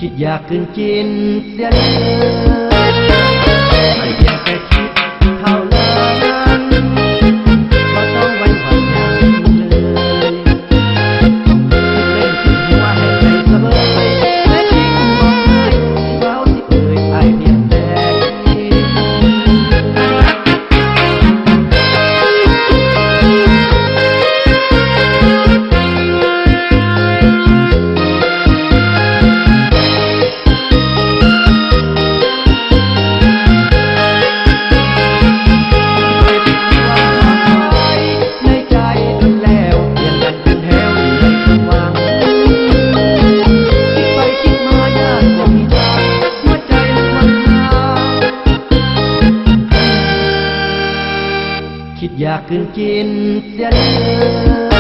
คิดอยากคืนกินเสียเลยไม่เพียงแค่คิดเท่านั้นก็ต้องไว้วันอย่างเลยคิดเล่นคิดหัวให้ใจเสมอและทิ้งมองให้เราที่เอ่ยไอเพียงแต่คิดอยากคืนกินเสียเลย